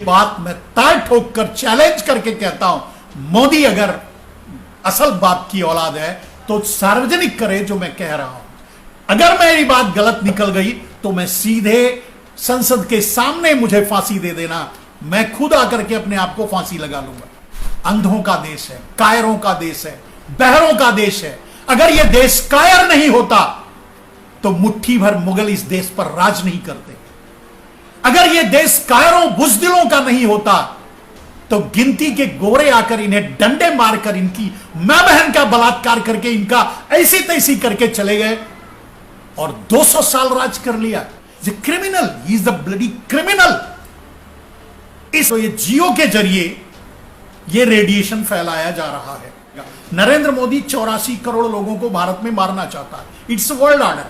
बात मैं ताल ठोक कर चैलेंज करके कहता हूं, मोदी अगर असल बाप की औलाद है तो सार्वजनिक करे जो मैं कह रहा हूं। अगर मेरी बात गलत निकल गई तो मैं सीधे संसद के सामने मुझे फांसी दे देना, मैं खुद आकर के अपने आप को फांसी लगा लूंगा। अंधों का देश है, कायरों का देश है, बहरों का देश है। अगर यह देश कायर नहीं होता तो मुट्ठी भर मुगल इस देश पर राज नहीं करते। अगर यह देश कायरों बुजदिलों का नहीं होता तो गिनती के गोरे आकर इन्हें डंडे मारकर इनकी मां बहन का बलात्कार करके इनका ऐसी तैसी करके चले गए और 200 साल राज कर लिया। Criminal, he is the bloody criminal. इस ये जियो के जरिए ये रेडिएशन फैलाया जा रहा है। नरेंद्र मोदी 84 करोड़ लोगों को भारत में मारना चाहता है। It's world order.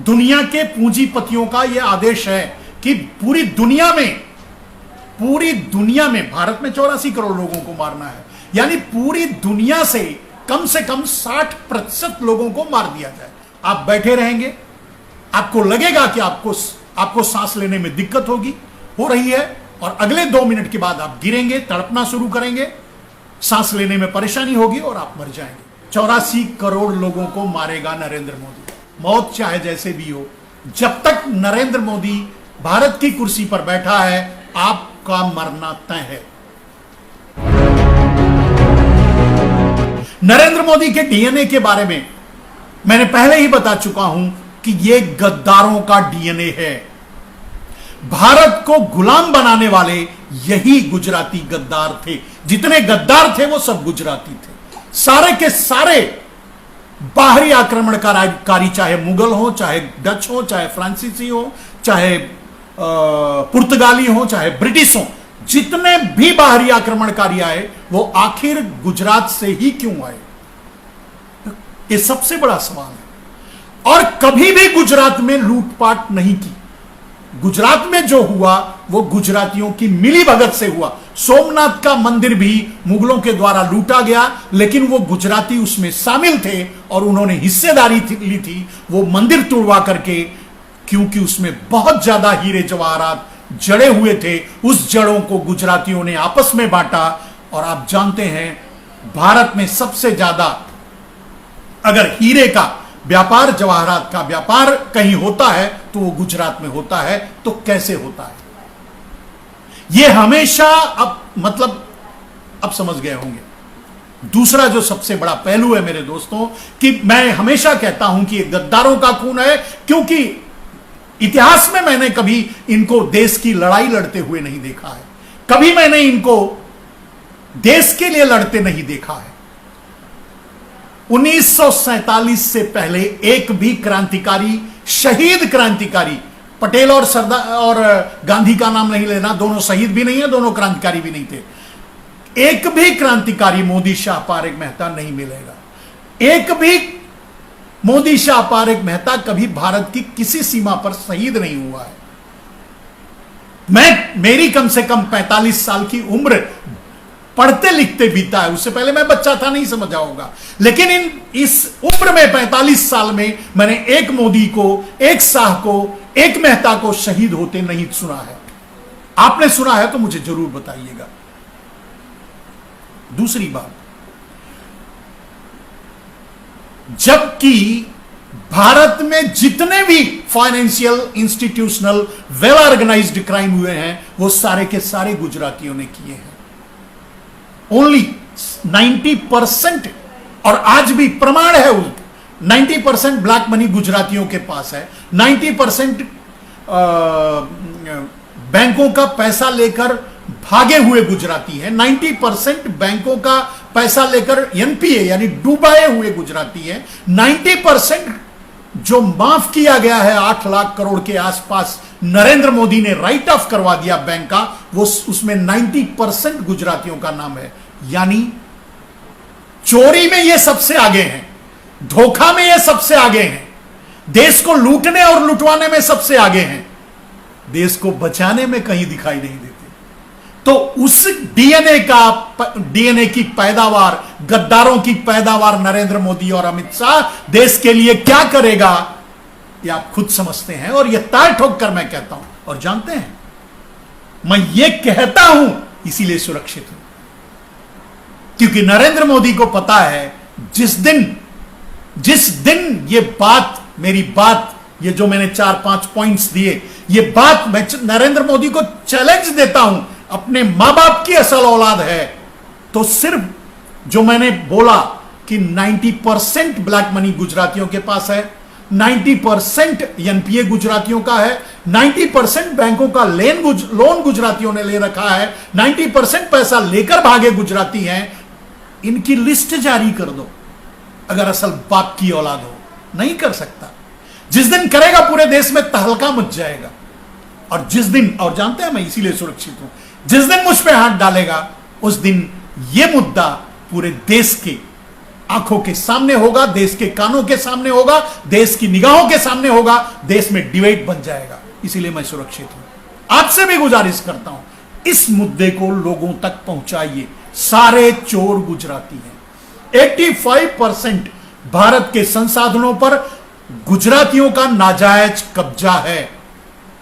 दुनिया के पूंजीपतियों का यह आदेश है कि पूरी दुनिया में भारत में 84 करोड़ लोगों को मारना है, यानी पूरी दुनिया से कम 60% लोगों को मार दिया जाए। आप बैठे रहेंगे, आपको लगेगा कि आपको सांस लेने में दिक्कत हो रही है, और अगले 2 मिनट के बाद आप गिरेंगे, तड़पना शुरू करेंगे, सांस लेने में परेशानी होगी और आप मर जाएंगे। 84 करोड़ लोगों को मारेगा नरेंद्र मोदी। मौत चाहे जैसे भी हो, जब तक नरेंद्र मोदी भारत की कुर्सी पर बैठा है आपका मरना तय है। नरेंद्र मोदी के डीएनए के बारे में मैंने पहले ही बता चुका हूं कि यह गद्दारों का डीएनए है। भारत को गुलाम बनाने वाले यही गुजराती गद्दार थे। जितने गद्दार थे वो सब गुजराती थे। सारे के सारे बाहरी आक्रमणकारी, चाहे मुगल हो, चाहे डच हो, चाहे फ्रांसीसी हो, चाहे पुर्तगाली हो, चाहे ब्रिटिश हो, जितने भी बाहरी आक्रमणकारी आए वो आखिर गुजरात से ही क्यों आए? ये सबसे बड़ा सवाल है। और कभी भी गुजरात में लूटपाट नहीं की। गुजरात में जो हुआ वो गुजरातियों की मिलीभगत से हुआ। सोमनाथ का मंदिर भी मुगलों के द्वारा लूटा गया, लेकिन वो गुजराती उसमें शामिल थे और उन्होंने हिस्सेदारी ली थी वो मंदिर तोड़वा करके, क्योंकि उसमें बहुत ज्यादा हीरे जवाहरात जड़े हुए थे। उस जड़ों को गुजरातियों ने आपस में बांटा। और आप जानते हैं भारत में सबसे ज्यादा अगर हीरे का व्यापार, जवाहरात का व्यापार कहीं होता है तो वो गुजरात में होता है। तो कैसे होता है ये हमेशा अब समझ गए होंगे। दूसरा जो सबसे बड़ा पहलू है मेरे दोस्तों, कि मैं हमेशा कहता हूं कि ये गद्दारों का खून है, क्योंकि इतिहास में मैंने कभी इनको देश की लड़ाई लड़ते हुए नहीं देखा है। कभी मैंने इनको देश के लिए लड़ते नहीं देखा है। 1947 से पहले एक भी क्रांतिकारी, शहीद क्रांतिकारी, पटेल और सरदार और गांधी का नाम नहीं लेना, दोनों शहीद भी नहीं है, दोनों क्रांतिकारी भी नहीं थे। एक भी क्रांतिकारी मोदी शाह पारेख मेहता नहीं मिलेगा। एक भी मोदी शाह पारेख मेहता कभी भारत की किसी सीमा पर शहीद नहीं हुआ है। मेरी कम से कम 45 साल की उम्र पढ़ते लिखते बीता है। उससे पहले मैं बच्चा था, नहीं समझा होगा, लेकिन इस उम्र में 45 साल में मैंने एक मोदी को, एक शाह को, एक मेहता को शहीद होते नहीं सुना है। आपने सुना है तो मुझे जरूर बताइएगा। दूसरी बात, जबकि भारत में जितने भी financial, institutional, well organised crime हुए हैं वो सारे के सारे गुजरातियों ने किए हैं। ओनली 90%, और आज भी प्रमाण है, 90% ब्लैक मनी गुजरातियों के पास है। 90% बैंकों का पैसा लेकर भागे हुए गुजराती हैं। 90% बैंकों का पैसा लेकर एनपीए यानी डुबाए हुए गुजराती हैं। 90% जो माफ किया गया है 8 लाख करोड़ के आसपास, नरेंद्र मोदी ने राइट ऑफ करवा दिया बैंक का, वो उसमें 90% गुजरातियों का नाम है। यानी चोरी में ये सबसे आगे हैं, धोखा में ये सबसे आगे हैं, देश को लूटने और लुटवाने में सबसे आगे हैं, देश को बचाने में कहीं दिखाई नहीं देते। तो उस डीएनए की पैदावार, गद्दारों की पैदावार नरेंद्र मोदी और अमित शाह देश के लिए क्या करेगा ये आप खुद समझते हैं। और ये ताल ठोक कर मैं कहता हूं। और जानते हैं मैं ये कहता हूं इसीलिए सुरक्षित हूं, क्योंकि नरेंद्र मोदी को पता है जिस दिन ये बात, मेरी बात, ये जो मैंने 4-5 पॉइंट्स दिए, ये बात मैं नरेंद्र मोदी को चैलेंज देता हूं, अपने मां बाप की असल औलाद है, तो सिर्फ जो मैंने बोला कि 90% ब्लैक मनी गुजरातियों के पास है, 90% एनपीए गुजरातियों का है, 90% बैंकों का लोन गुजरातियों ने ले रखा है, 90% पैसा लेकर भागे गुजराती हैं, इनकी लिस्ट जारी कर दो अगर असल बाप की औलाद हो। नहीं कर सकता। जिस दिन करेगा पूरे देश में तहलका मच जाएगा। और जिस दिन, और जानते हैं मैं इसीलिए सुरक्षित हूं, जिस दिन मुझ पे हाथ डालेगा उस दिन यह मुद्दा पूरे देश के आंखों के सामने होगा, देश के कानों के सामने होगा, देश की निगाहों के सामने होगा, देश में डिबेट बन जाएगा। इसीलिए मैं सुरक्षित हूं। आपसे भी गुजारिश करता हूं, इस मुद्दे को लोगों तक पहुंचाइए। सारे चोर गुजराती हैं। 85% भारत के संसाधनों पर गुजरातियों का नाजायज कब्जा है।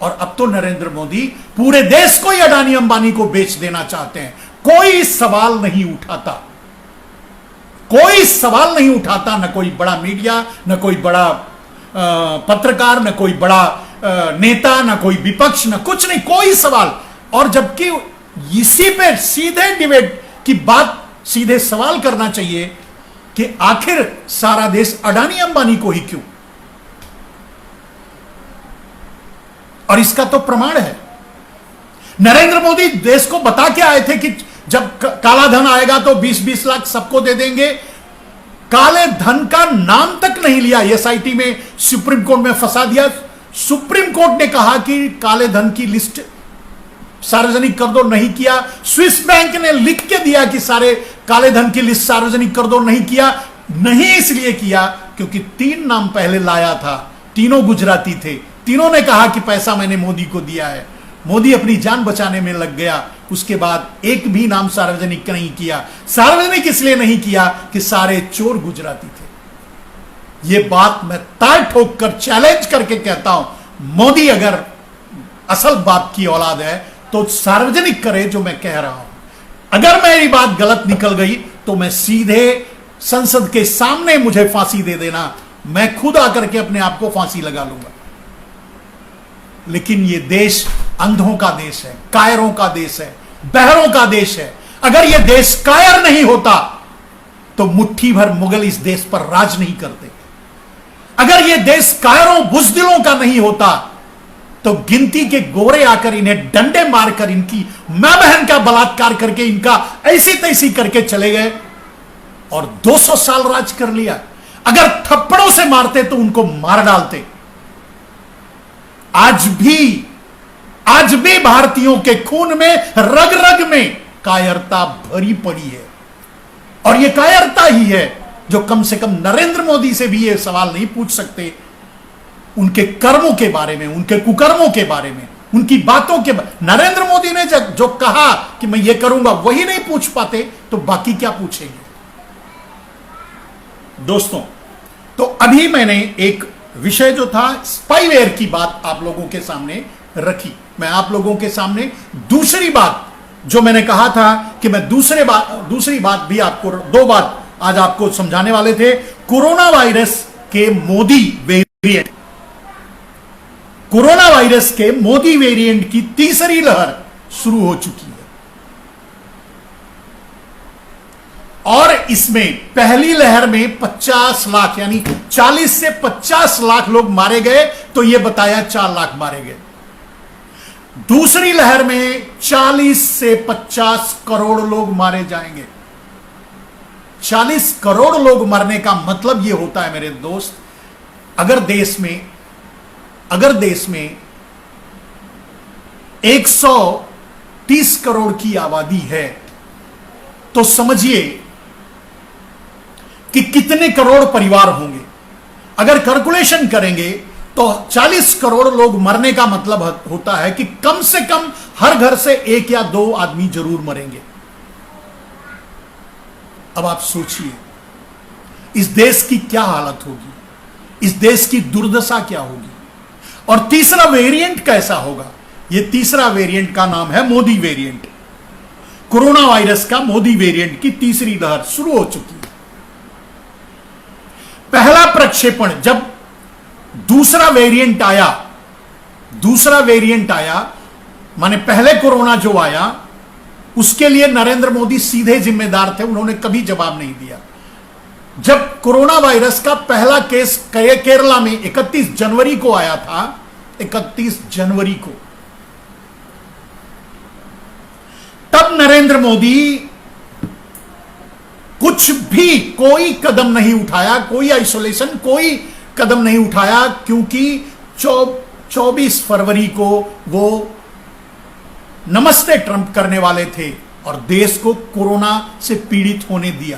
और अब तो नरेंद्र मोदी पूरे देश को ही अडानी अंबानी को बेच देना चाहते हैं। कोई सवाल नहीं उठाता, कोई सवाल नहीं उठाता, न कोई बड़ा मीडिया, न कोई बड़ा पत्रकार, न कोई बड़ा नेता, न कोई विपक्ष, न कुछ नहीं, कोई सवाल। और जबकि इसी पे सीधे डिबेट की बात, सीधे सवाल करना चाहिए कि आखिर सारा देश अडानी अंबानी को ही क्यों। और इसका तो प्रमाण है, नरेंद्र मोदी देश को बता के आए थे कि जब काला धन आएगा तो 20-20 लाख सबको दे देंगे। काले धन का नाम तक नहीं लिया, एसआईटी में सुप्रीम कोर्ट में फंसा दिया। सुप्रीम कोर्ट ने कहा कि काले धन की लिस्ट सार्वजनिक कर दो, नहीं किया। स्विस बैंक ने लिख के दिया कि सारे काले धन की लिस्ट सार्वजनिक कर दो, नहीं किया। नहीं इसलिए किया क्योंकि 3 नाम पहले लाया था, तीनों गुजराती थे, तीनों ने कहा कि पैसा मैंने मोदी को दिया है। मोदी अपनी जान बचाने में लग गया। उसके बाद एक भी नाम सार्वजनिक नहीं किया। सार्वजनिक इसलिए नहीं किया कि सारे चोर गुजराती थे। यह बात मैं ताल ठोक कर चैलेंज करके कहता हूं, मोदी अगर असल बाप की औलाद है तो सार्वजनिक करे जो मैं कह रहा हूं। अगर मेरी बात गलत निकल गई तो मैं सीधे संसद के सामने मुझे फांसी दे देना, मैं खुद आकर के अपने आप को फांसी लगा लूंगा। लेकिन यह देश अंधों का देश है, कायरों का देश है, बहरों का देश है। अगर यह देश कायर नहीं होता तो मुट्ठी भर मुगल इस देश पर राज नहीं करते। अगर यह देश कायरों बुज़दिलों का नहीं होता तो गिनती के गोरे आकर इन्हें डंडे मारकर इनकी मां बहन का बलात्कार करके इनका ऐसी तैसी करके चले गए और 200 साल राज कर लिया। अगर थप्पड़ों से मारते तो उनको मार डालते। आज भी भारतीयों के खून में, रग रग में कायरता भरी पड़ी है। और यह कायरता ही है जो कम से कम नरेंद्र मोदी से भी यह सवाल नहीं पूछ सकते उनके कर्मों के बारे में, उनके कुकर्मों के बारे में, उनकी बातों के बारे। नरेंद्र मोदी ने जो कहा कि मैं ये करूंगा वही नहीं पूछ पाते तो बाकी क्या पूछेंगे। दोस्तों, तो अभी मैंने एक विषय जो था स्पाईवेयर की बात आप लोगों के सामने रखी। मैं आप लोगों के सामने दूसरी बात जो मैंने कहा था कि मैं दूसरी बात भी आपको, 2 बात आज आपको समझाने वाले थे। कोरोना वायरस के मोदी वेरिएंट, कोरोना वायरस के मोदी वेरिएंट की तीसरी लहर शुरू हो चुकी है। और इसमें पहली लहर में 50 लाख यानी 40 से 50 लाख लोग मारे गए, तो यह बताया 4 लाख मारे गए। दूसरी लहर में 40 से 50 करोड़ लोग मारे जाएंगे। 40 करोड़ लोग मरने का मतलब यह होता है मेरे दोस्त, अगर देश में 130 करोड़ की आबादी है तो समझिए कि कितने करोड़ परिवार होंगे। अगर कैलकुलेशन करेंगे तो 40 करोड़ लोग मरने का मतलब होता है कि कम से कम हर घर से 1 या 2 आदमी जरूर मरेंगे। अब आप सोचिए इस देश की क्या हालत होगी, इस देश की दुर्दशा क्या होगी। और तीसरा वेरिएंट कैसा होगा, ये तीसरा वेरिएंट का नाम है मोदी वेरिएंट। कोरोना वायरस का मोदी वेरिएंट की तीसरी लहर शुरू हो चुकी है। पहला प्रक्षेपण जब दूसरा वेरिएंट आया माने पहले कोरोना जो आया उसके लिए नरेंद्र मोदी सीधे जिम्मेदार थे, उन्होंने कभी जवाब नहीं दिया। जब कोरोना वायरस का पहला केस केरला में 31 जनवरी को आया था, 31 जनवरी को, तब नरेंद्र मोदी कुछ भी कोई कदम नहीं उठाया, कोई आइसोलेशन कोई कदम नहीं उठाया, क्योंकि 24 फरवरी को वो नमस्ते ट्रंप करने वाले थे और देश को कोरोना से पीड़ित होने दिया।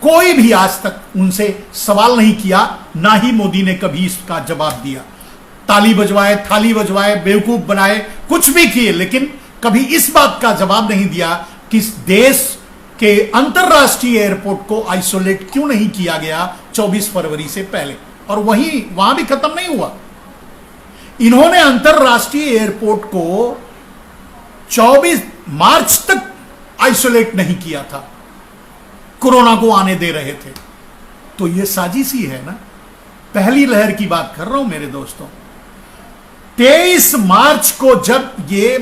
कोई भी आज तक उनसे सवाल नहीं किया, ना ही मोदी ने कभी इसका जवाब दिया। ताली बजवाए, थाली बजवाए, बेवकूफ बनाए, कुछ भी किए, लेकिन कभी इस बात का जवाब नहीं दिया कि इस देश के अंतरराष्ट्रीय एयरपोर्ट को आइसोलेट क्यों नहीं किया गया 24 फरवरी से पहले। और वहां भी खत्म नहीं हुआ, इन्होंने अंतरराष्ट्रीय एयरपोर्ट को 24 मार्च तक आइसोलेट नहीं किया था, कोरोना को आने दे रहे थे। तो यह साजिश ही है ना। पहली लहर की बात कर रहा हूं मेरे दोस्तों। 23 मार्च को जब ये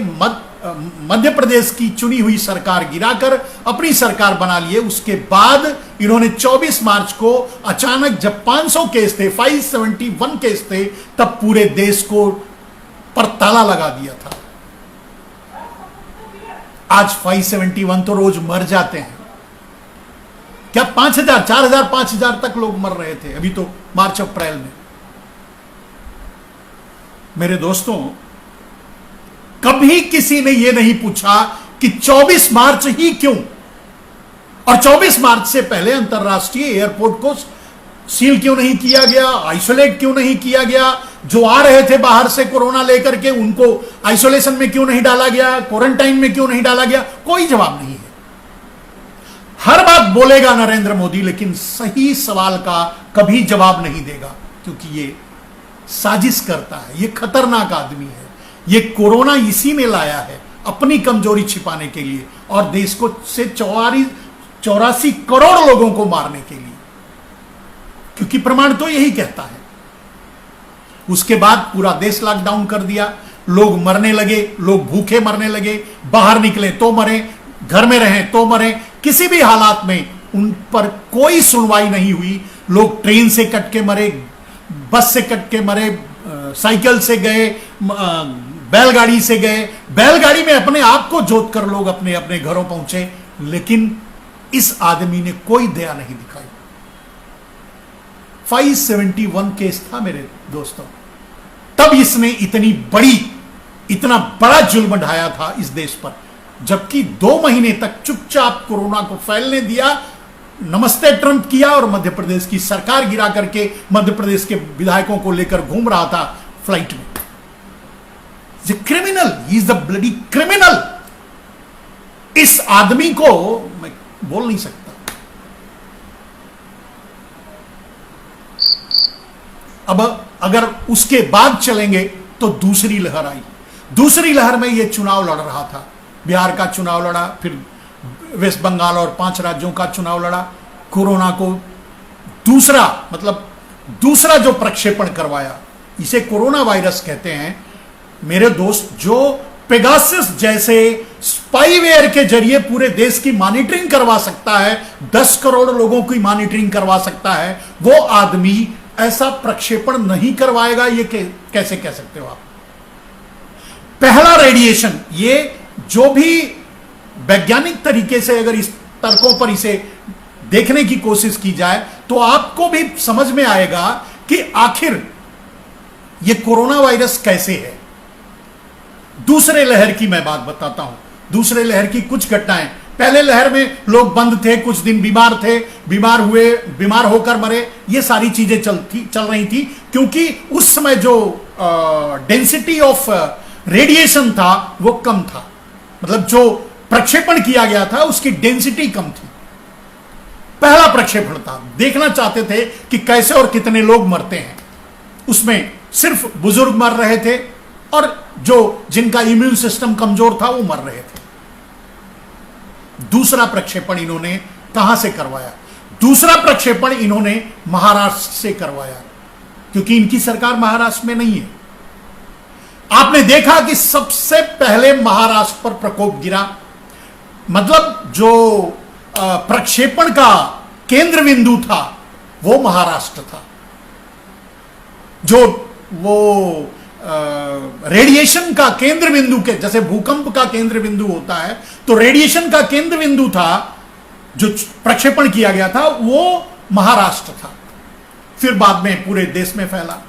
मध्य प्रदेश की चुनी हुई सरकार गिराकर अपनी सरकार बना लिए, उसके बाद इन्होंने 24 मार्च को अचानक जब 500 केस थे, 571 केस थे, तब पूरे देश को पर ताला लगा दिया था। आज 571 तो रोज मर जाते हैं। क्या 5000, 4000, 5000 तक लोग मर रहे थे अभी तो मार्च अप्रैल में। मेरे दोस्तों, कभी किसी ने यह नहीं पूछा कि 24 मार्च ही क्यों, और 24 मार्च से पहले अंतरराष्ट्रीय एयरपोर्ट को सील क्यों नहीं किया गया, आइसोलेट क्यों नहीं किया गया, जो आ रहे थे बाहर से कोरोना लेकर के उनको आइसोलेशन में क्यों नहीं डाला गया, क्वारंटाइन में क्यों नहीं डाला गया। कोई जवाब नहीं है। हर बात बोलेगा नरेंद्र मोदी, लेकिन सही सवाल का कभी जवाब नहीं देगा, क्योंकि ये साजिश करता है, ये खतरनाक आदमी है। ये कोरोना इसी ने लाया है अपनी कमजोरी छिपाने के लिए और देश को से 84 करोड़ लोगों को मारने के लिए, क्योंकि प्रमाण तो यही कहता है। उसके बाद पूरा देश लॉकडाउन कर दिया, लोग मरने लगे, लोग भूखे मरने लगे, बाहर निकले तो मरे, घर में रहें तो मरे, किसी भी हालात में उन पर कोई सुनवाई नहीं हुई। लोग ट्रेन से कट के मरे, बस से कट के मरे, साइकिल से गए, बैलगाड़ी से गए, बैलगाड़ी में अपने आप को जोत कर लोग अपने अपने घरों पहुंचे, लेकिन इस आदमी ने कोई दया नहीं दिखाई। 571 केस था मेरे दोस्तों, तब इसने इतना बड़ा जुल्म ढाया था इस देश पर, जबकि 2 महीने तक चुपचाप कोरोना को फैलने दिया, नमस्ते ट्रंप किया और मध्य प्रदेश की सरकार गिरा करके मध्य प्रदेश के विधायकों को लेकर घूम रहा था फ्लाइट में। Criminal, he is the bloody criminal. इस आदमी को मैं बोल नहीं सकता। अब अगर उसके बाद चलेंगे तो दूसरी लहर आई। दूसरी लहर में यह चुनाव लड़ रहा था, बिहार का चुनाव लड़ा, फिर वेस्ट बंगाल और 5 राज्यों का चुनाव लड़ा। कोरोना को दूसरा जो प्रक्षेपण करवाया, इसे कोरोना वायरस कहते हैं मेरे दोस्त। जो पेगासस जैसे स्पाईवेयर के जरिए पूरे देश की मॉनिटरिंग करवा सकता है, 10 करोड़ लोगों की मॉनिटरिंग करवा सकता है, वो आदमी ऐसा प्रक्षेपण नहीं करवाएगा, ये कैसे कह सकते हो आप। पहला रेडिएशन, ये जो भी वैज्ञानिक तरीके से अगर इस तर्कों पर इसे देखने की कोशिश की जाए तो आपको भी समझ में आएगा कि आखिर ये कोरोना वायरस कैसे है। दूसरे लहर की मैं बात बताता हूं, दूसरे लहर की कुछ घटनाएं। पहले लहर में लोग बंद थे, कुछ दिन बीमार थे, बीमार हुए, बीमार होकर मरे, ये सारी चीजें चल रही थी, क्योंकि उस समय जो डेंसिटी ऑफ रेडिएशन था वो कम था, मतलब जो प्रक्षेपण किया गया था उसकी डेंसिटी कम थी। पहला प्रक्षेपण था, देखना चाहते थे कि कैसे और कितने लोग मरते हैं। उसमें सिर्फ बुजुर्ग मर रहे थे, और जो जिनका इम्यून सिस्टम कमजोर था वो मर रहे थे। दूसरा प्रक्षेपण इन्होंने कहां से करवाया? दूसरा प्रक्षेपण इन्होंने महाराष्ट्र से करवाया, क्योंकि इनकी सरकार महाराष्ट्र में नहीं है। आपने देखा कि सबसे पहले महाराष्ट्र पर प्रकोप गिरा, मतलब जो प्रक्षेपण का केंद्र बिंदु था वो महाराष्ट्र था। जो वो रेडिएशन का केंद्र बिंदु के, जैसे भूकंप का केंद्र बिंदु होता है, तो रेडिएशन का केंद्र बिंदु था जो प्रक्षेपण किया गया था वो महाराष्ट्र था। फिर बाद में पूरे देश में फैला।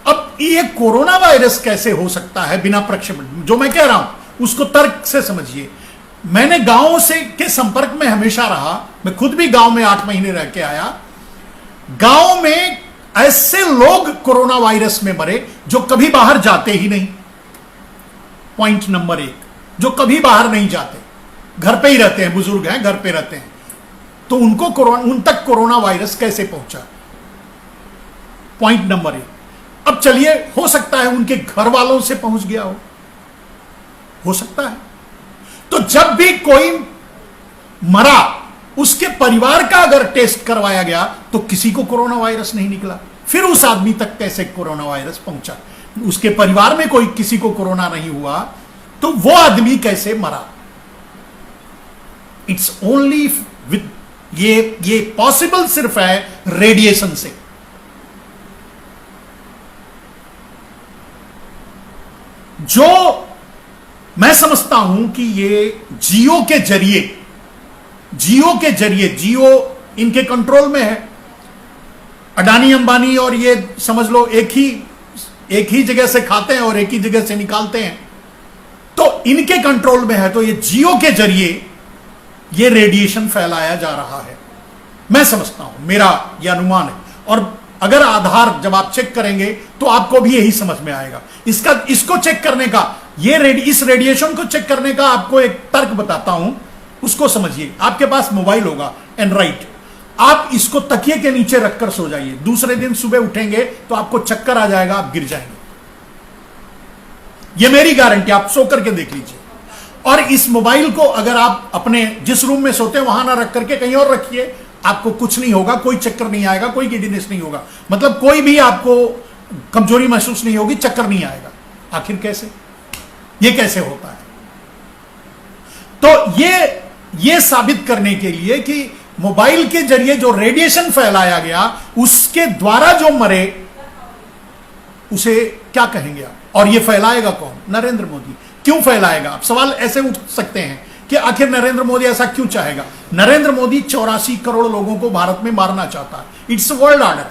अब ये कोरोना वायरस कैसे हो सकता है बिना प्रक्षेपण? जो मैं कह रहा हूं उसको तर्क से समझिए। मैंने गांवों से के संपर्क में हमेशा रहा, मैं खुद भी गांव में 8 महीने रह के आया। गांव में ऐसे लोग कोरोना वायरस में मरे जो कभी बाहर जाते ही नहीं। पॉइंट नंबर 1, जो कभी बाहर नहीं जाते, घर पे ही रहते हैं, बुजुर्ग हैं, घर पे रहते हैं, तो उनको उन तक कोरोना वायरस कैसे पहुंचा? Point number 1। अब चलिए, हो सकता है उनके घर वालों से पहुंच गया हो सकता है। तो जब भी कोई मरा, उसके परिवार का अगर टेस्ट करवाया गया तो किसी को कोरोना वायरस नहीं निकला। फिर उस आदमी तक कैसे कोरोना वायरस पहुंचा? उसके परिवार में कोई किसी को कोरोना नहीं हुआ तो वो आदमी कैसे मरा? इट्स ओनली विद ये पॉसिबल सिर्फ है रेडिएशन से। जो मैं समझता हूं कि ये जियो के जरिए, जियो इनके कंट्रोल में है। अडानी अंबानी और ये समझ लो एक ही जगह से खाते हैं और एक ही जगह से निकालते हैं, तो इनके कंट्रोल में है। तो ये जियो के जरिए ये रेडिएशन फैलाया जा रहा है, मैं समझता हूं, मेरा यह अनुमान है। और अगर आधार जब आप चेक करेंगे तो आपको भी यही समझ में आएगा। इसको चेक करने का, इस रेडिएशन को चेक करने का आपको एक तर्क बताता हूं, उसको समझिए। आपके पास मोबाइल होगा एंड्रॉइड, आप इसको तकिए के नीचे रखकर सो जाइए। दूसरे दिन सुबह उठेंगे तो आपको चक्कर आ जाएगा, आप गिर जाएंगे। यह मेरी गारंटी, आप सो करके देख लीजिए। और इस मोबाइल को अगर आप अपने जिस रूम में सोते हैं वहां ना रख करके कहीं और रखिए, आपको कुछ नहीं होगा, कोई चक्कर नहीं आएगा, कोई गिडीनेस नहीं होगा, मतलब कोई भी आपको कमजोरी महसूस नहीं होगी, चक्कर नहीं आएगा। आखिर कैसे? ये कैसे होता है? तो ये साबित करने के लिए कि मोबाइल के जरिए जो रेडिएशन फैलाया गया उसके द्वारा जो मरे उसे क्या कहेंगे आप? और ये फैलाएगा कौन? नरेंद्र मोदी। क्यों फैलाएगा? आप सवाल ऐसे उठ सकते हैं कि आखिर नरेंद्र मोदी ऐसा क्यों चाहेगा? नरेंद्र मोदी 84 करोड़ लोगों को भारत में मारना चाहता है। It's world order.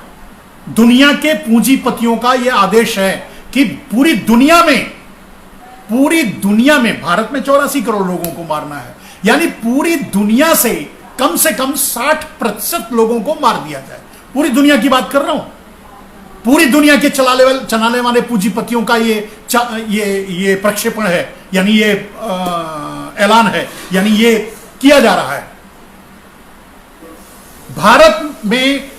दुनिया के पूंजीपतियों का यह आदेश है कि पूरी दुनिया में भारत में 84 करोड़ लोगों को मारना है, यानी पूरी दुनिया से कम 60% लोगों को मार दिया जाए। पूरी दुनिया की बात कर रहा हूं। पूरी दुनिया के चलाने वाले पूंजीपतियों का ये प्रक्षेपण है, यानी ये ऐलान है, यानी ये किया जा रहा है। भारत में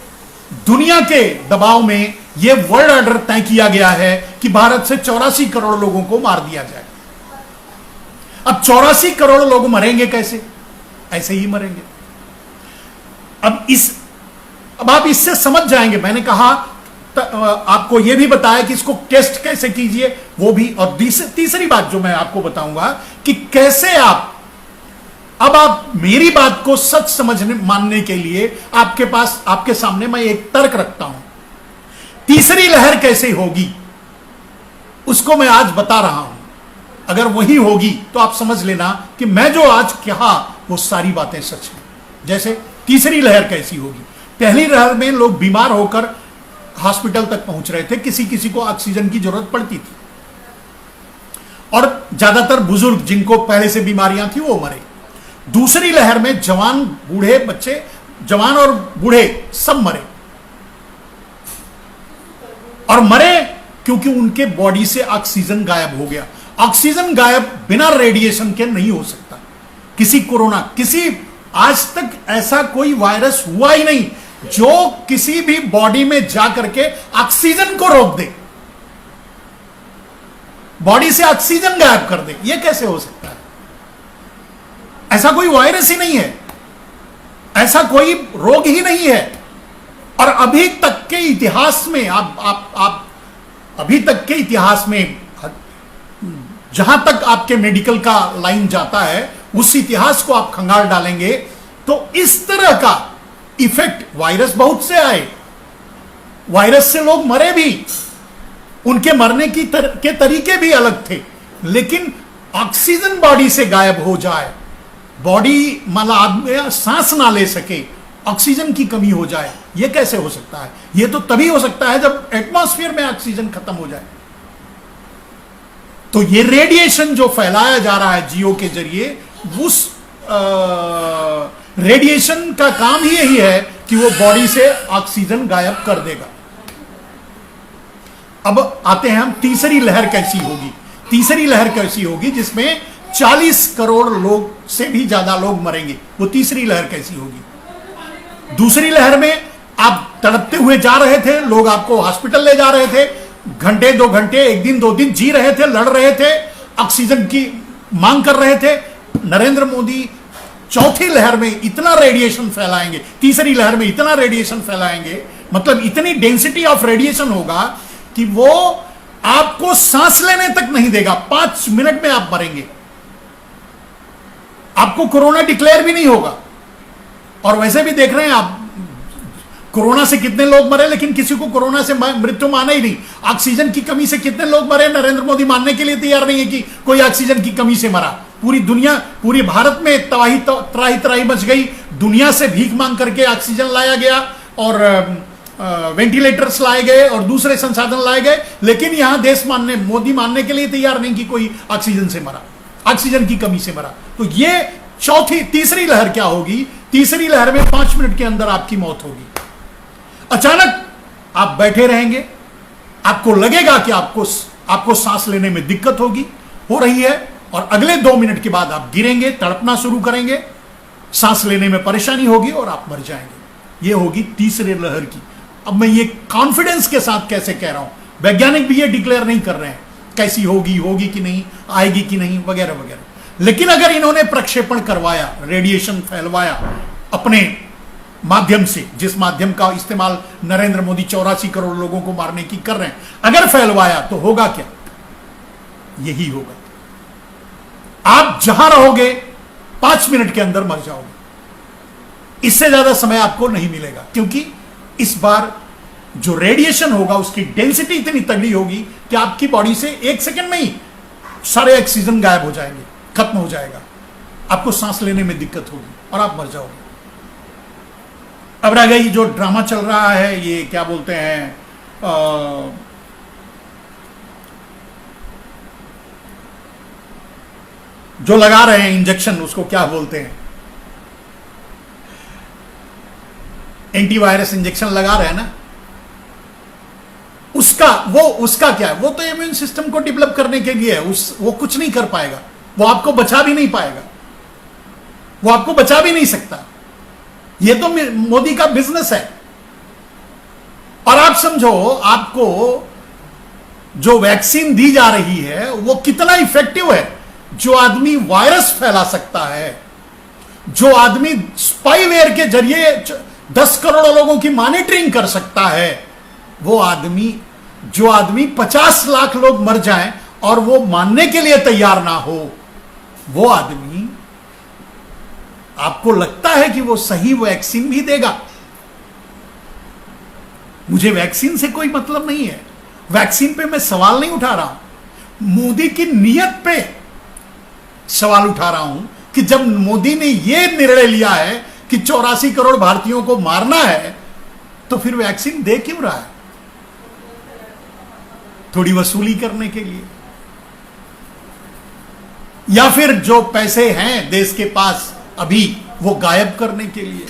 दुनिया के दबाव में यह वर्ल्ड ऑर्डर तय किया गया है कि भारत से 84 करोड़ लोगों को मार दिया जाए। अब 84 करोड़ लोग मरेंगे कैसे? ऐसे ही मरेंगे। अब आप इससे समझ जाएंगे। मैंने कहा आपको यह भी बताया कि इसको टेस्ट कैसे कीजिए, वो भी। और तीसरी बात जो मैं आपको बताऊंगा कि कैसे आप मेरी बात को सच समझने मानने के लिए आपके सामने मैं एक तर्क रखता हूं। तीसरी लहर कैसे होगी उसको मैं आज बता रहा हूं। अगर वही होगी तो आप समझ लेना कि मैं जो आज कहा वो सारी बातें सच हैं। जैसे तीसरी लहर कैसी होगी? पहली लहर में लोग बीमार होकर हॉस्पिटल तक पहुंच रहे थे, किसी को ऑक्सीजन की जरूरत पड़ती थी, और ज्यादातर बुजुर्ग जिनको पहले से बीमारियां थी वो मरे। दूसरी लहर में जवान, बूढ़े, बच्चे, जवान और बूढ़े सब मरे। और मरे क्योंकि उनके बॉडी से ऑक्सीजन गायब हो गया। ऑक्सीजन गायब बिना रेडिएशन के नहीं हो सकता। किसी आज तक ऐसा कोई वायरस हुआ ही नहीं जो किसी भी बॉडी में जाकर के ऑक्सीजन को रोक दे। बॉडी से ऑक्सीजन गायब कर दे। यह कैसे हो सकता है? ऐसा कोई वायरस ही नहीं है, ऐसा कोई रोग ही नहीं है। और अभी तक के इतिहास में आप अभी तक के इतिहास में जहां तक आपके मेडिकल का लाइन जाता है, उस इतिहास को आप खंगाल डालेंगे तो इस तरह का इफेक्ट वायरस बहुत से आए, वायरस से लोग मरे भी, उनके मरने के तरीके भी अलग थे, लेकिन ऑक्सीजन बॉडी से गायब हो जाए, बॉडी मतलब आदमी सांस ना ले सके, ऑक्सीजन की कमी हो जाए, यह कैसे हो सकता है? यह तो तभी हो सकता है जब एटमॉस्फेयर में ऑक्सीजन खत्म हो जाए। तो ये रेडिएशन जो फैलाया जा रहा है जियो के जरिए, उस रेडिएशन का काम ही यही है कि वो बॉडी से ऑक्सीजन गायब कर देगा। अब आते हैं हम तीसरी लहर कैसी होगी। तीसरी लहर कैसी होगी जिसमें 40 करोड़ लोग से भी ज्यादा लोग मरेंगे, वो तीसरी लहर कैसी होगी? दूसरी लहर में आप तड़पते हुए जा रहे थे, लोग आपको हॉस्पिटल ले जा रहे थे, घंटे 2 घंटे, 1 दिन 2 दिन जी रहे थे, लड़ रहे थे, ऑक्सीजन की मांग कर रहे थे। नरेंद्र मोदी चौथी लहर में इतना रेडिएशन फैलाएंगे, तीसरी लहर में इतना रेडिएशन फैलाएंगे, मतलब इतनी डेंसिटी ऑफ रेडिएशन होगा कि वो आपको सांस लेने तक नहीं देगा। 5 मिनट में आप मरेंगे, आपको कोरोना डिक्लेयर भी नहीं होगा। और वैसे भी देख रहे हैं आप, कोरोना से कितने लोग मरे, लेकिन किसी को कोरोना से मृत्यु माना ही नहीं। ऑक्सीजन की कमी से कितने लोग मरे, नरेंद्र मोदी मानने के लिए तैयार नहीं है कि कोई ऑक्सीजन की कमी से मरा। पूरी दुनिया, पूरी भारत में त्राही त्राही मच गई, दुनिया से भीख मांग करके ऑक्सीजन लाया गया और वेंटिलेटर्स लाए गए और दूसरे संसाधन लाए गए, लेकिन यहां देश मानने, मोदी मानने के लिए तैयार नहीं कि कोई ऑक्सीजन से मरा, ऑक्सीजन की कमी से मरा। तो ये तीसरी लहर क्या होगी? तीसरी लहर में 5 मिनट के अंदर आपकी मौत होगी। अचानक आप बैठे रहेंगे, आपको लगेगा कि आपको सांस लेने में दिक्कत होगी, हो रही है, और अगले 2 मिनट के बाद आप गिरेंगे, तड़पना शुरू करेंगे, सांस लेने में परेशानी होगी और आप मर जाएंगे। यह होगी तीसरी लहर की। अब मैं ये कॉन्फिडेंस के साथ कैसे कह रहा हूं, वैज्ञानिक भी ये डिक्लेयर नहीं कर रहे हैं कैसी होगी कि नहीं, आएगी कि नहीं, वगैरह वगैरह। लेकिन अगर इन्होंने प्रक्षेपण करवाया, रेडिएशन फैलवाया अपने माध्यम से, जिस माध्यम का इस्तेमाल नरेंद्र मोदी 84 करोड़ लोगों को मारने की कर रहे हैं, अगर फैलवाया तो होगा क्या? यही होगा, आप जहां रहोगे 5 मिनट के अंदर मर जाओगे। इससे ज्यादा समय आपको नहीं मिलेगा, क्योंकि इस बार जो रेडिएशन होगा उसकी डेंसिटी इतनी तगड़ी होगी कि आपकी बॉडी से 1 सेकंड में ही सारे ऑक्सीजन गायब हो जाएंगे, खत्म हो जाएगा, आपको सांस लेने में दिक्कत होगी और आप मर जाओगे। अब रह गई जो ड्रामा चल रहा है, ये क्या बोलते हैं, जो लगा रहे हैं इंजेक्शन, उसको क्या बोलते हैं, एंटीवायरस इंजेक्शन लगा रहे हैं ना, उसका क्या है? वो तो इम्यून सिस्टम को डेवलप करने के लिए है, वो कुछ नहीं कर पाएगा, वो आपको बचा भी नहीं पाएगा, वो आपको बचा भी नहीं सकता। ये तो मोदी का बिजनेस है। और आप समझो, आपको जो वैक्सीन दी जा रही है वो कितना इफेक्टिव है। जो आदमी वायरस फैला सकता है, जो आदमी स्पाईवेयर के जरिए 10 करोड़ लोगों की मॉनिटरिंग कर सकता है, वो आदमी, जो आदमी 50 लाख लोग मर जाएं और वो मानने के लिए तैयार ना हो, वो आदमी, आपको लगता है कि वो सही वैक्सीन भी देगा? मुझे वैक्सीन से कोई मतलब नहीं है, वैक्सीन पे मैं सवाल नहीं उठा रहा हूं, मोदी की नीयत पे सवाल उठा रहा हूं कि जब मोदी ने यह निर्णय लिया है कि 84 करोड़ भारतीयों को मारना है, तो फिर वैक्सीन दे क्यों रहा है? थोड़ी वसूली करने के लिए, या फिर जो पैसे हैं देश के पास अभी वो गायब करने के लिए?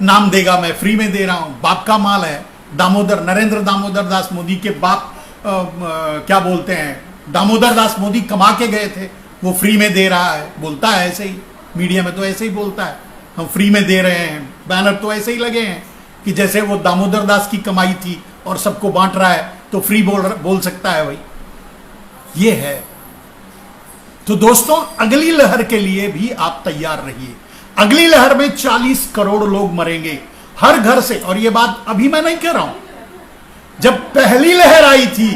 नाम देगा मैं फ्री में दे रहा हूं, बाप का माल है, नरेंद्र दामोदर दास मोदी के बाप, क्या बोलते हैं, दामोदर दास मोदी कमा के गए थे, वो फ्री में दे रहा है, बोलता है ऐसे ही, मीडिया में तो ऐसे ही बोलता है, हम फ्री में दे रहे हैं, बैनर तो ऐसे ही लगे हैं कि जैसे वो दामोदर दास की कमाई थी और सबको बांट रहा है, तो फ्री बोल सकता है भाई। ये है। तो दोस्तों, अगली लहर के लिए भी आप तैयार रहिए। अगली लहर में 40 करोड़ लोग मरेंगे हर घर से। और ये बात अभी मैं नहीं कह रहा हूं, जब पहली लहर आई थी,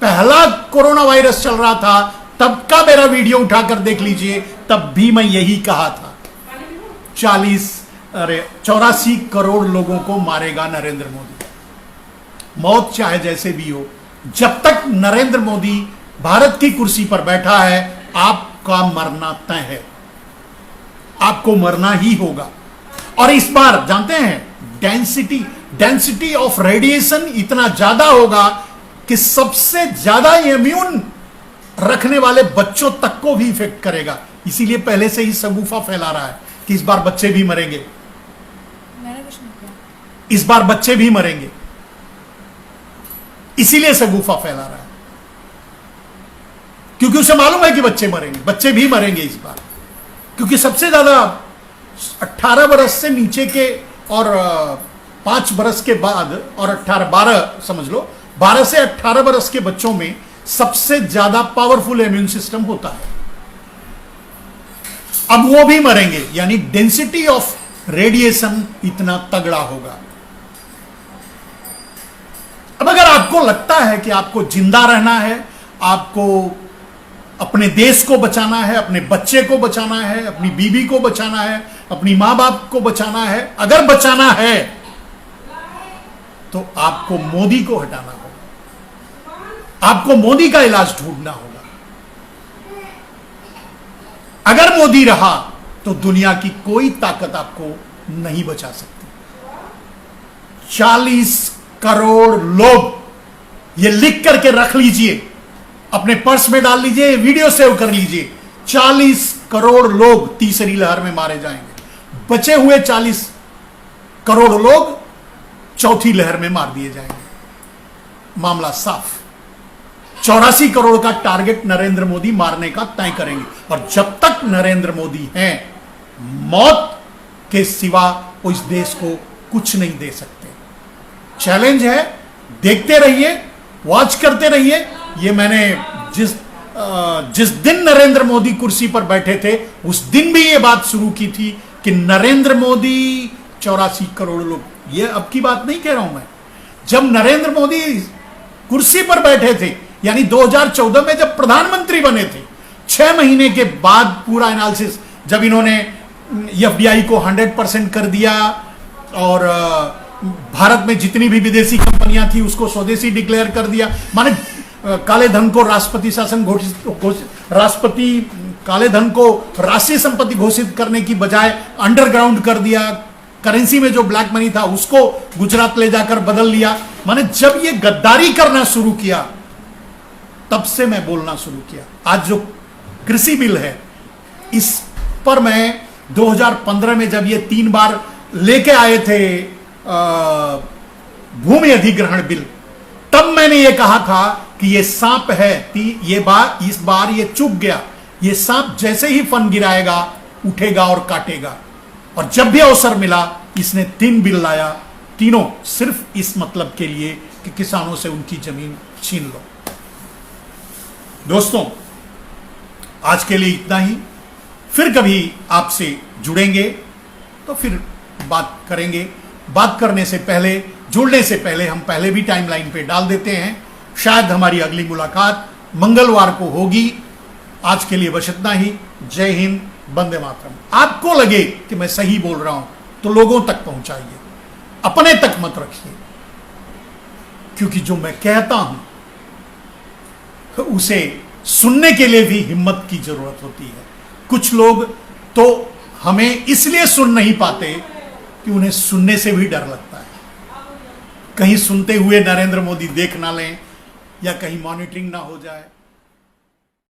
पहला कोरोना वायरस चल रहा था, तब का मेरा वीडियो उठाकर देख लीजिए, तब भी मैं यही कहा था 84 करोड़ लोगों को मारेगा नरेंद्र मोदी। मौत चाहे जैसे भी हो, जब तक नरेंद्र मोदी भारत की कुर्सी पर बैठा है, आपका मरना तय है, आपको मरना ही होगा। और इस बार जानते हैं, डेंसिटी ऑफ रेडिएशन इतना ज्यादा होगा कि सबसे ज्यादा इम्यून रखने वाले बच्चों तक को भी इफेक्ट करेगा। इसीलिए पहले से ही शगुफा फैला रहा है कि इस बार बच्चे भी मरेंगे, मैंने कुछ नहीं किया। इस बार बच्चे भी मरेंगे, इसीलिए शगुफा फैला रहा है, क्योंकि उसे मालूम है कि बच्चे मरेंगे, बच्चे भी मरेंगे इस बार। क्योंकि सबसे ज्यादा 18 बरस से नीचे के और 5 बरस के बाद और 12 समझ लो, 12 से 18 बरस के बच्चों में सबसे ज्यादा पावरफुल इम्यून सिस्टम होता है। अब वो भी मरेंगे, यानी डेंसिटी ऑफ रेडिएशन इतना तगड़ा होगा। अब अगर आपको लगता है कि आपको जिंदा रहना है, आपको अपने देश को बचाना है, अपने बच्चे को बचाना है, अपनी बीवी को बचाना है, अपनी मां बाप को बचाना है, अगर बचाना है तो आपको मोदी को हटाना होगा, आपको मोदी का इलाज ढूंढना होगा। अगर मोदी रहा तो दुनिया की कोई ताकत आपको नहीं बचा सकती। 40 करोड़ लोग, ये लिख करके रख लीजिए, अपने पर्स में डाल लीजिए, वीडियो सेव कर लीजिए। 40 करोड़ लोग तीसरी लहर में मारे जाएंगे। बचे हुए 40 करोड़ लोग चौथी लहर में मार दिए जाएंगे। मामला साफ। 84 करोड़ का टारगेट नरेंद्र मोदी मारने का तय करेंगे। और जब तक नरेंद्र मोदी हैं, मौत के सिवा वो इस देश को कुछ नहीं दे सकते। चैलेंज है, देखते रहिए, वॉच करते रहिए। ये मैंने जिस दिन नरेंद्र मोदी कुर्सी पर बैठे थे, उस दिन भी ये बात शुरू की थी कि नरेंद्र मोदी 84 करोड़ लोग, ये अब की बात नहीं कह रहा हूं मैं। जब नरेंद्र मोदी कुर्सी पर बैठे थे, यानी 2014 में जब प्रधानमंत्री बने थे, 6 महीने के बाद पूरा एनालिसिस, जब इन्होंने एफडीआई को 100% कर दिया और भारत में जितनी भी विदेशी कंपनियां थी उसको स्वदेशी डिक्लेयर कर दिया, माने काले धन को राष्ट्रपति शासन राष्ट्रपति काले धन को राष्ट्रीय संपत्ति घोषित करने की बजाय अंडरग्राउंड कर दिया। करेंसी में जो ब्लैक मनी था उसको गुजरात ले जाकर बदल लिया। माने जब ये गद्दारी करना शुरू किया, तब से मैं बोलना शुरू किया। आज जो कृषि बिल है, इस पर मैं 2015 में जब ये 3 बार लेके आए थे भूमि अधिग्रहण बिल, तब मैंने ये कहा था कि ये सांप है, इस बार ये चुप गया। ये सांप जैसे ही फन गिराएगा, उठेगा और काटेगा। और जब भी अवसर मिला, इसने 3 बिल लाया, तीनों सिर्फ इस मतलब के लिए कि किसानों से उनकी जमीन छीन लो। दोस्तों, आज के लिए इतना ही। फिर कभी आपसे जुड़ेंगे तो फिर बात करेंगे। बात करने से पहले, जुड़ने से पहले हम पहले भी टाइमलाइन पे डाल देते हैं, शायद हमारी अगली मुलाकात मंगलवार को होगी। आज के लिए बस इतना ही। जय हिंद, वंदे मातरम। आपको लगे कि मैं सही बोल रहा हूं तो लोगों तक पहुंचाइए, अपने तक मत रखिए, क्योंकि जो मैं कहता हूं उसे सुनने के लिए भी हिम्मत की जरूरत होती है। कुछ लोग तो हमें इसलिए सुन नहीं पाते कि उन्हें सुनने से भी डर लगता है, कहीं सुनते हुए नरेंद्र मोदी देख ना लें या कहीं मॉनिटरिंग ना हो जाए।